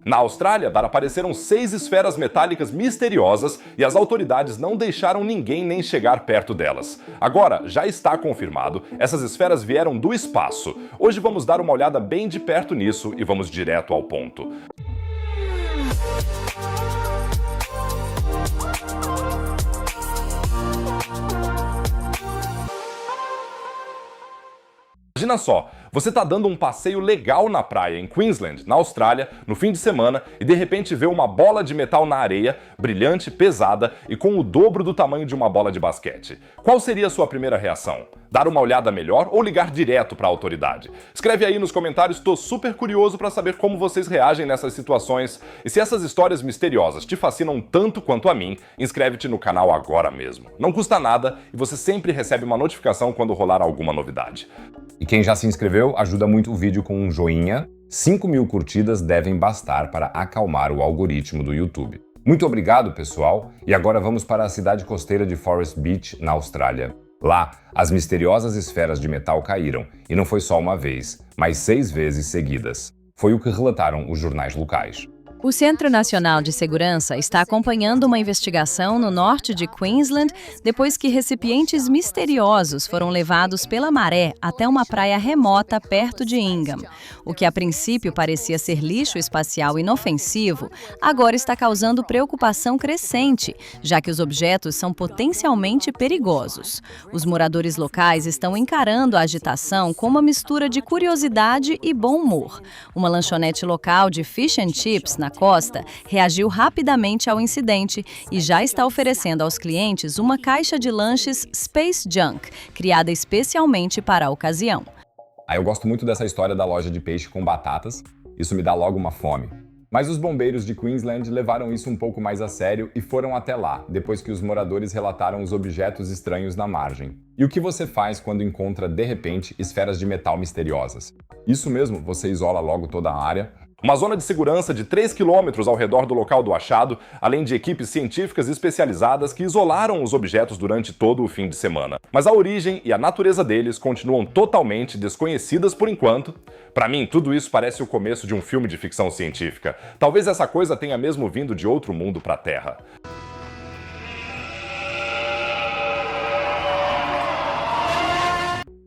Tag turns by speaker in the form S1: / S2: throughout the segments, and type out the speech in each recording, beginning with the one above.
S1: Na Austrália, apareceram 6 esferas metálicas misteriosas e as autoridades não deixaram ninguém nem chegar perto delas. Agora, já está confirmado, essas esferas vieram do espaço. Hoje vamos dar uma olhada bem de perto nisso e vamos direto ao ponto. Imagina só, você tá dando um passeio legal na praia em Queensland, na Austrália, no fim de semana e de repente vê uma bola de metal na areia, brilhante, pesada e com o dobro do tamanho de uma bola de basquete. Qual seria a sua primeira reação? Dar uma olhada melhor ou ligar direto para a autoridade? Escreve aí nos comentários, estou super curioso para saber como vocês reagem nessas situações. E se essas histórias misteriosas te fascinam tanto quanto a mim, inscreve-te no canal agora mesmo. Não custa nada e você sempre recebe uma notificação quando rolar alguma novidade.
S2: E quem já se inscreveu, ajuda muito o vídeo com um joinha. 5.000 curtidas devem bastar para acalmar o algoritmo do YouTube. Muito obrigado, pessoal. E agora vamos para a cidade costeira de Forest Beach, na Austrália. Lá, as misteriosas esferas de metal caíram, e não foi só uma vez, mas 6 vezes seguidas. Foi o que relataram os jornais locais.
S3: O Centro Nacional de Segurança está acompanhando uma investigação no norte de Queensland depois que recipientes misteriosos foram levados pela maré até uma praia remota perto de Ingham. O que a princípio parecia ser lixo espacial inofensivo, agora está causando preocupação crescente, já que os objetos são potencialmente perigosos. Os moradores locais estão encarando a agitação com uma mistura de curiosidade e bom humor. Uma lanchonete local de fish and chips na costa reagiu rapidamente ao incidente e já está oferecendo aos clientes uma caixa de lanches Space Junk, criada especialmente para a ocasião.
S2: Eu gosto muito dessa história da loja de peixe com batatas, isso me dá logo uma fome. Mas os bombeiros de Queensland levaram isso um pouco mais a sério e foram até lá, depois que os moradores relataram os objetos estranhos na margem. E o que você faz quando encontra, de repente, esferas de metal misteriosas? Isso mesmo, você isola logo toda a área.
S1: Uma zona de segurança de 3 quilômetros ao redor do local do achado, além de equipes científicas especializadas que isolaram os objetos durante todo o fim de semana. Mas a origem e a natureza deles continuam totalmente desconhecidas por enquanto. Para mim, tudo isso parece o começo de um filme de ficção científica. Talvez essa coisa tenha mesmo vindo de outro mundo para a Terra.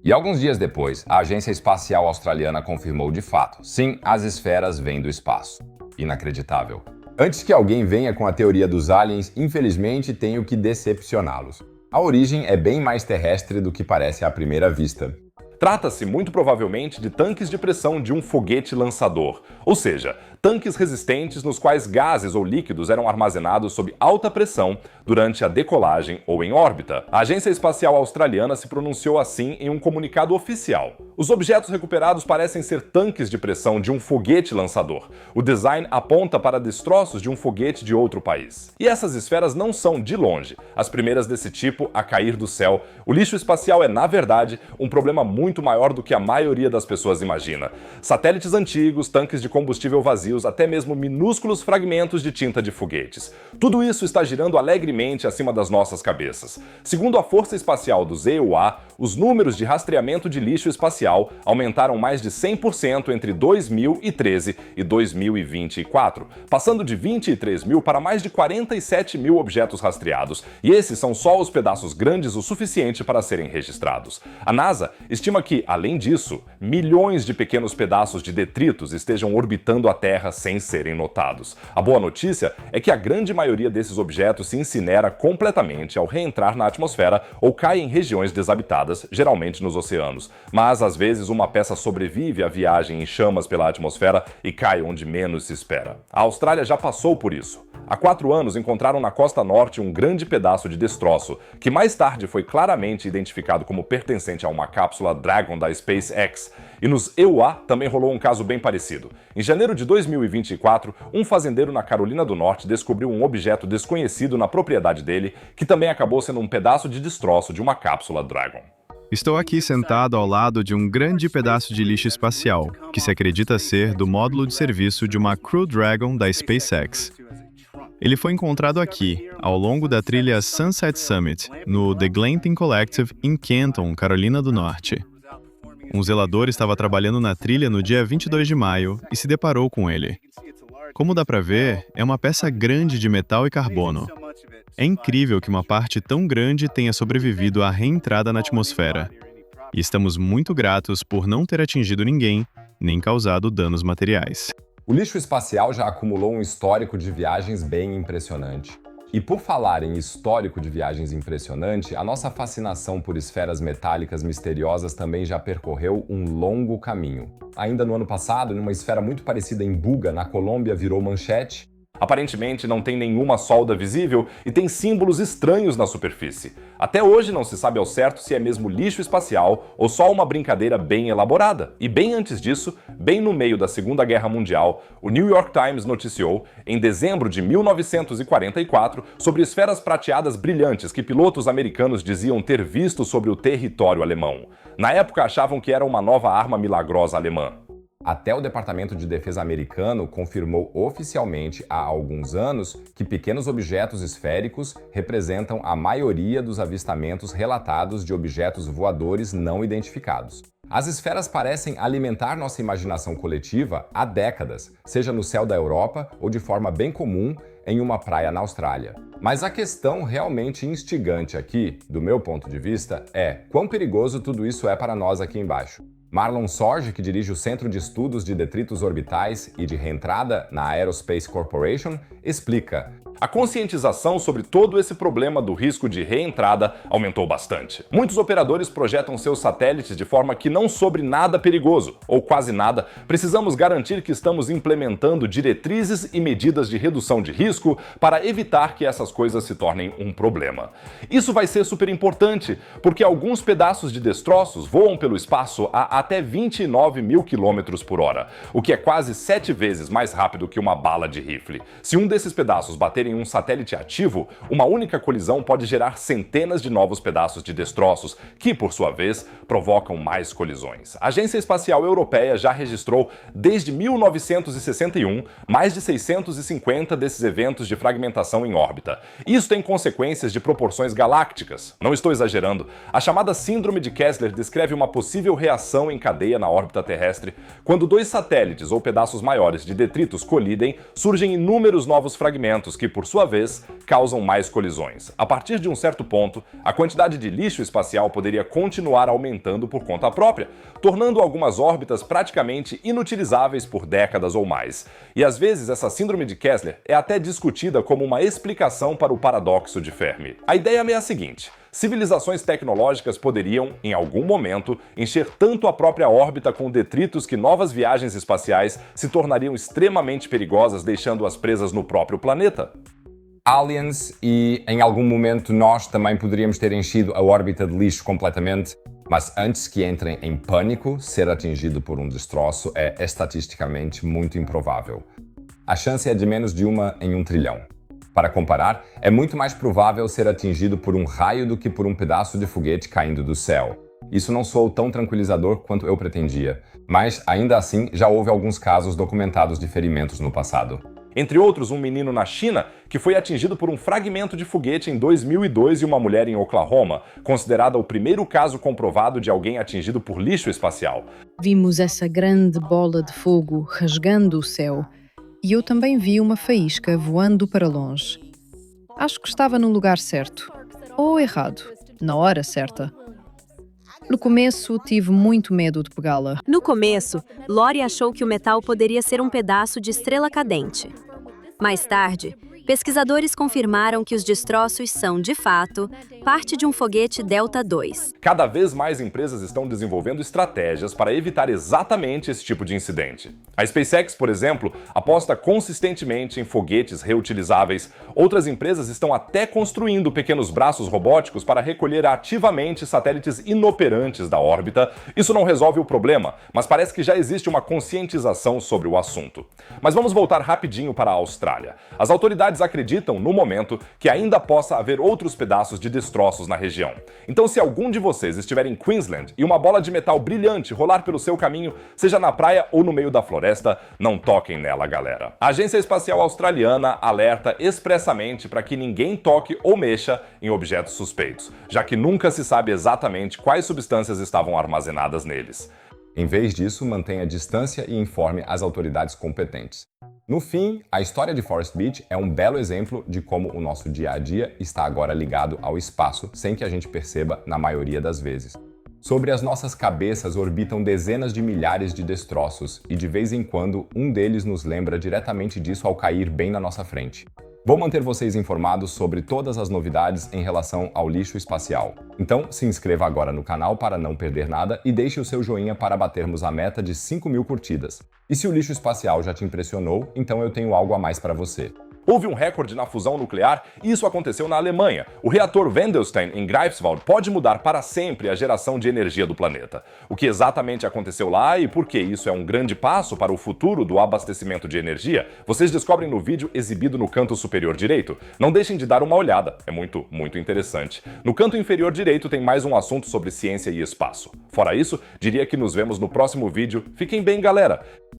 S2: E alguns dias depois, a Agência Espacial Australiana confirmou de fato, sim, as esferas vêm do espaço. Inacreditável. Antes que alguém venha com a teoria dos aliens, infelizmente tenho que decepcioná-los. A origem é bem mais terrestre do que parece à primeira vista.
S1: Trata-se muito provavelmente de tanques de pressão de um foguete lançador, ou seja, tanques resistentes nos quais gases ou líquidos eram armazenados sob alta pressão durante a decolagem ou em órbita. A Agência Espacial Australiana se pronunciou assim em um comunicado oficial. Os objetos recuperados parecem ser tanques de pressão de um foguete lançador. O design aponta para destroços de um foguete de outro país. E essas esferas não são, de longe, as primeiras desse tipo a cair do céu. O lixo espacial é, na verdade, um problema muito maior do que a maioria das pessoas imagina. Satélites antigos, tanques de combustível vazios, até mesmo minúsculos fragmentos de tinta de foguetes. Tudo isso está girando alegremente acima das nossas cabeças. Segundo a Força Espacial dos EUA, os números de rastreamento de lixo espacial aumentaram mais de 100% entre 2013 e 2024, passando de 23 mil para mais de 47 mil objetos rastreados, e esses são só os pedaços grandes o suficiente para serem registrados. A NASA estima que, além disso, milhões de pequenos pedaços de detritos estejam orbitando a Terra sem serem notados. A boa notícia é que a grande maioria desses objetos se incinera completamente ao reentrar na atmosfera ou cai em regiões desabitadas, geralmente nos oceanos. Mas, às vezes, uma peça sobrevive à viagem em chamas pela atmosfera e cai onde menos se espera. A Austrália já passou por isso. Há 4 anos encontraram na costa norte um grande pedaço de destroço, que mais tarde foi claramente identificado como pertencente a uma cápsula Dragon da SpaceX. E nos EUA também rolou um caso bem parecido. Em janeiro de 2024, um fazendeiro na Carolina do Norte descobriu um objeto desconhecido na propriedade dele, que também acabou sendo um pedaço de destroço de uma cápsula Dragon.
S4: Estou aqui sentado ao lado de um grande pedaço de lixo espacial, que se acredita ser do módulo de serviço de uma Crew Dragon da SpaceX. Ele foi encontrado aqui, ao longo da trilha Sunset Summit, no The Glenton Collective, em Kenton, Carolina do Norte. Um zelador estava trabalhando na trilha no dia 22 de maio e se deparou com ele. Como dá para ver, é uma peça grande de metal e carbono. É incrível que uma parte tão grande tenha sobrevivido à reentrada na atmosfera. E estamos muito gratos por não ter atingido ninguém, nem causado danos materiais.
S2: O lixo espacial já acumulou um histórico de viagens bem impressionante. E por falar em histórico de viagens impressionante, a nossa fascinação por esferas metálicas misteriosas também já percorreu um longo caminho. Ainda no ano passado, uma esfera muito parecida em Buga, na Colômbia, virou manchete.
S1: Aparentemente não tem nenhuma solda visível e tem símbolos estranhos na superfície. Até hoje não se sabe ao certo se é mesmo lixo espacial ou só uma brincadeira bem elaborada. E bem antes disso, bem no meio da Segunda Guerra Mundial, o New York Times noticiou, em dezembro de 1944, sobre esferas prateadas brilhantes que pilotos americanos diziam ter visto sobre o território alemão. Na época achavam que era uma nova arma milagrosa alemã.
S2: Até o Departamento de Defesa americano confirmou oficialmente há alguns anos que pequenos objetos esféricos representam a maioria dos avistamentos relatados de objetos voadores não identificados. As esferas parecem alimentar nossa imaginação coletiva há décadas, seja no céu da Europa ou de forma bem comum em uma praia na Austrália. Mas a questão realmente instigante aqui, do meu ponto de vista, é quão perigoso tudo isso é para nós aqui embaixo. Marlon Sorge, que dirige o Centro de Estudos de Detritos Orbitais e de Reentrada na Aerospace Corporation, explica:
S1: a conscientização sobre todo esse problema do risco de reentrada aumentou bastante. Muitos operadores projetam seus satélites de forma que não sobre nada perigoso, ou quase nada, precisamos garantir que estamos implementando diretrizes e medidas de redução de risco para evitar que essas coisas se tornem um problema. Isso vai ser super importante, porque alguns pedaços de destroços voam pelo espaço a até 29 mil km por hora, o que é quase 7 vezes mais rápido que uma bala de rifle. Se um desses pedaços bater em um satélite ativo, uma única colisão pode gerar centenas de novos pedaços de destroços, que, por sua vez, provocam mais colisões. A Agência Espacial Europeia já registrou, desde 1961, mais de 650 desses eventos de fragmentação em órbita. Isso tem consequências de proporções galácticas. Não estou exagerando. A chamada Síndrome de Kessler descreve uma possível reação em cadeia na órbita terrestre. Quando dois satélites ou pedaços maiores de detritos colidem, surgem inúmeros novos fragmentos que, por sua vez, causam mais colisões. A partir de um certo ponto, a quantidade de lixo espacial poderia continuar aumentando por conta própria, tornando algumas órbitas praticamente inutilizáveis por décadas ou mais. E às vezes essa síndrome de Kessler é até discutida como uma explicação para o paradoxo de Fermi. A ideia é a seguinte: civilizações tecnológicas poderiam, em algum momento, encher tanto a própria órbita com detritos que novas viagens espaciais se tornariam extremamente perigosas, deixando-as presas no próprio planeta.
S2: Aliens e, em algum momento, nós também poderíamos ter enchido a órbita de lixo completamente, mas antes que entrem em pânico, ser atingido por um destroço é estatisticamente muito improvável. A chance é de menos de 1 em 1 trilhão. Para comparar, é muito mais provável ser atingido por um raio do que por um pedaço de foguete caindo do céu. Isso não soou tão tranquilizador quanto eu pretendia, mas ainda assim já houve alguns casos documentados de ferimentos no passado.
S1: Entre outros, um menino na China que foi atingido por um fragmento de foguete em 2002 e uma mulher em Oklahoma, considerada o primeiro caso comprovado de alguém atingido por lixo espacial.
S5: Vimos essa grande bola de fogo rasgando o céu e eu também vi uma faísca voando para longe. Acho que estava no lugar certo, ou errado, na hora certa. No começo, tive muito medo de pegá-la.
S6: No começo, Lori achou que o metal poderia ser um pedaço de estrela cadente. Mais tarde, pesquisadores confirmaram que os destroços são, de fato, parte de um foguete Delta II.
S1: Cada vez mais empresas estão desenvolvendo estratégias para evitar exatamente esse tipo de incidente. A SpaceX, por exemplo, aposta consistentemente em foguetes reutilizáveis. Outras empresas estão até construindo pequenos braços robóticos para recolher ativamente satélites inoperantes da órbita. Isso não resolve o problema, mas parece que já existe uma conscientização sobre o assunto. Mas vamos voltar rapidinho para a Austrália. As autoridades acreditam, no momento, que ainda possa haver outros pedaços de destroços na região. Então, se algum de vocês estiver em Queensland e uma bola de metal brilhante rolar pelo seu caminho, seja na praia ou no meio da floresta, não toquem nela, galera. A Agência Espacial Australiana alerta expressamente para que ninguém toque ou mexa em objetos suspeitos, já que nunca se sabe exatamente quais substâncias estavam armazenadas neles.
S2: Em vez disso, mantenha distância e informe as autoridades competentes. No fim, a história de Forest Beach é um belo exemplo de como o nosso dia a dia está agora ligado ao espaço sem que a gente perceba na maioria das vezes. Sobre as nossas cabeças orbitam dezenas de milhares de destroços e de vez em quando um deles nos lembra diretamente disso ao cair bem na nossa frente. Vou manter vocês informados sobre todas as novidades em relação ao lixo espacial. Então, se inscreva agora no canal para não perder nada e deixe o seu joinha para batermos a meta de 5.000 curtidas. E se o lixo espacial já te impressionou, então eu tenho algo a mais para você.
S1: Houve um recorde na fusão nuclear e isso aconteceu na Alemanha. O reator Wendelstein, em Greifswald, pode mudar para sempre a geração de energia do planeta. O que exatamente aconteceu lá e por que isso é um grande passo para o futuro do abastecimento de energia, vocês descobrem no vídeo exibido no canto superior direito. Não deixem de dar uma olhada, é muito interessante. No canto inferior direito tem mais um assunto sobre ciência e espaço. Fora isso, diria que nos vemos no próximo vídeo. Fiquem bem, galera!